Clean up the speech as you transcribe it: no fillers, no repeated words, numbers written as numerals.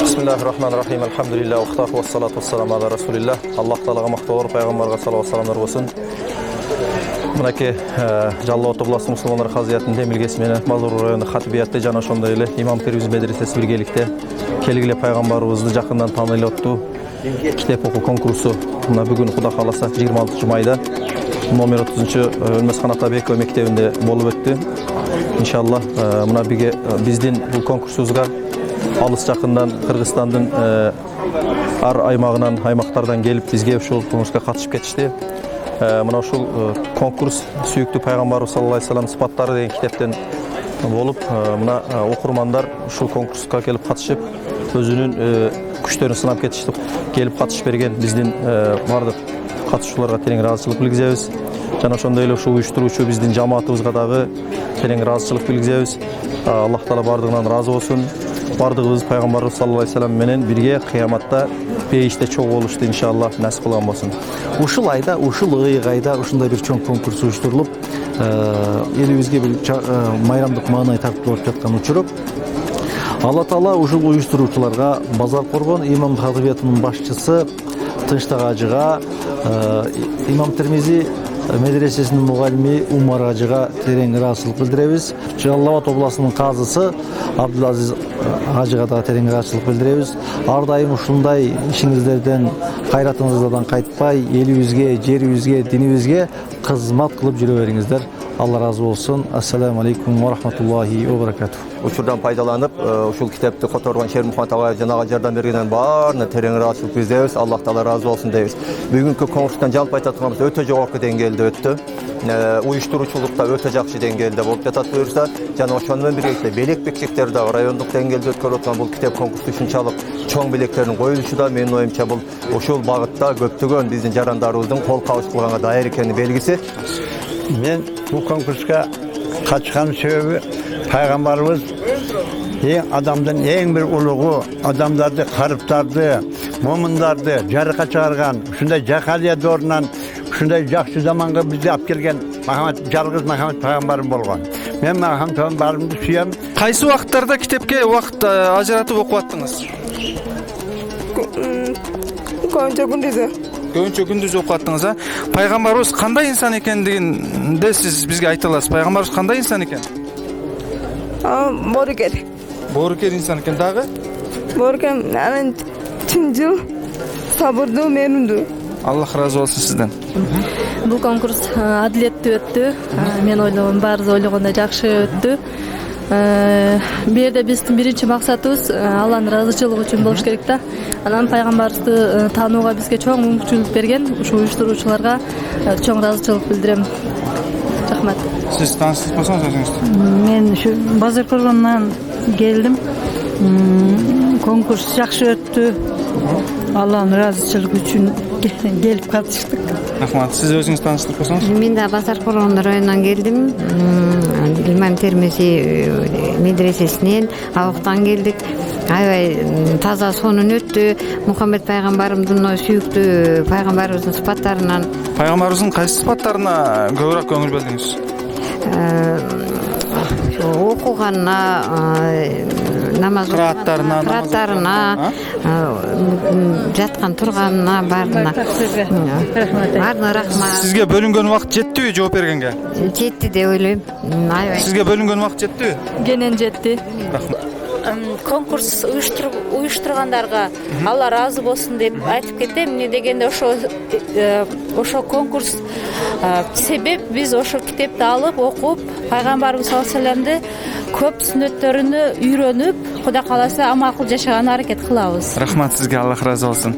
Bismillahirrahmanirrahim. Elhamdülillah. Uhtaf ve salatu ve selamu ala Resulillah. Allah Ta'alaga maqtawar, Peygamberga salavat salamlar bolsun. Mınaki Жалал-Абад областық мұсылмандар хазиятының демилгесі менен Мазур районы хатибиятты жана ошондой эле Имам Термизи медресеси биргеликте келгиле пайгамбарыбызды жакындан тааныйлап оттуу китеп окуу конкурсу мына бүгүн Кудай кааласа 26 майда номер 30 Өлмөскан Атабекова мектебинде болуп өттү. Иншаллах мына биздин бул конкурсубузга алыс жакындан Кыргызстандын ар аймактардан келип бизге ушул конкурска катышып кетишти. Мына ушул конкурс сүйүктүү пайгамбарыбыз саллаллаху алейхи вассалам сыпаттары деген китептен болуп, мына окурмандар ушул конкурска келип катышып, өзүнүн күчтөрүн сынап кетишти. Келип катышып берген биздин бардык катышууларга терең ыраазычылык билгизебиз. Жана ошондой эле ушул уюштуруучу биздин жамаатыбызга дагы терең ыраазычылык билгизебиз. Аллах Таала бардыгынан ыраазы болсун. Бардыгыбыз пайгамбарыбыз саллаллаху алейхи вассалам менен бирге кыяматта бейиште чоң болушту иншаллах насип кылган болсун. Ушул айда, ушул айда ушундай бир чоң конкурс уюштурулуп, элибизге бир майрамдык маанай тартылып жаткан учуруп, Алла Таала ушул уюштуруучуларга Базар Коргон имам хатибиятынын башчысы Тынчтак ажыга, Имам Термизи медресесинин мугалими Умар ажыга терең ыраазычылык билдиребиз. Жалал-Абад областынын казысы Абдулазиз ажыга да терең ыраазычылык билдиребиз. Ар дайым ушундай ишиңиздерден, кайратыңыздардан кайтпай, элибизге, жерибизге, динибизге кызмат кылып жүрө бериңиздер. Алла разы болсун. Ассаламу алейкум ва рахматуллахи ва баракатух. Учурдан пайдаланып, ушул китепти которгон Шермухаммад агай жанага жардам бергенден баарына терең ыраазычылык билдиребиз. Аллах Таала разы болсун дейбиз. Бүгүнкү конкурстан жалпы айта турганыбыз өтө жогорку деңгээлде өттү. Уюштуруучулукта өтө жакшы деңгээлде болуп жатат буюрса, жана ошону менен бирге белек бекчектер да райондук деңгээлде өткөрүлүп аткан бул китеп конкурсу ушунчалык чоң белектердин коюлушу да менин оюмча бул ушул багытта көптөгөн биздин жарандарыбыздын кол кабыш кылганга даяр экенин белгиси. Мен bu konkurska kaçkan sebebi Peygamberimiz adamdan en bir uluğu, adamlardı, karıptardı, mumunlardı, jarıka çağırgan, şunday cahaliye doğrudan, şunday jakşı zamanға bizi alып келген жалгыз Muhammed Peygamberim bolgan. Men Muhammed Peygamberimdi suyam. Кайсы убакыттарда китепке убакыт ажыратып окуп аттыңыз? Көбүнчө күндүзү. Көбүнчө күндүз окуп аттыңыз, а? Пайгамбарыбыз кандай инсан экендигинде сиз бизге айта аласыз? Пайгамбарыбыз кандай инсан экен? Боорукер. Боорукер инсан экен дагы? Боорукер, анан чынжыл, сабырдуу, мээрүндүү. Аллах разы болсун сизден. Бул конкурс адилеттүү өттү. Мен ойлогом баарыбыз ойлогондой жакшы өттү. Бул жерде биздин биринчи максатыбыз Алланын ыраазычылыгы үчүн болуш керек да. Анан пайгамбарыбызды таанууга бизге чоң мүмкүнчүлүк берген ушул уюштуруучуларга чоң ыраазычылык билдирем. Рахмат. Сиз таанышпасаңыз өзүңүз? Мен ушу Базар Коргондон келдим. Конкурс жакшы өттү. Алланын ыраазычылыгы үчүн келип катыштык. Рахмат. Сиз өзүңүз тааныштырып койсоңуз. Мен да Базар Короон районунан келдим. Имам Термизи медресесинен, Абактан келдик. Аябай таза сонун өттү. Мухаммед пайгамбарымдын сүйүктүү пайгамбарыбыздын сыпаттарынан. Пайгамбарыбыздын кайсы сыпаттарына көбүрөөк көңүл бөлдүңүз? Окуганына, намаз кырааттарына, жаткан турганына баарына. Баарына рахмат. Сизге бөлүнгөн убакыт жеттиби жооп бергенге? Жетти деп ойлойм. Аябай. Сизге бөлүнгөн убакыт жеттиби? Кенен жетти. Рахмат. Конкурс уюштургандарга Алла разы болсун деп айтып кетем. Эмне дегенде ошо конкурс себеп биз ошо китепти алып окуп, пайгамбарыбыз саллаллаху алейхи вассаламды көп сүннөттөрүнү үйрөнүп, Кудай кааласа амал кылып жашаганга аракет кылабыз. Рахмат сизге, Аллах разы болсун.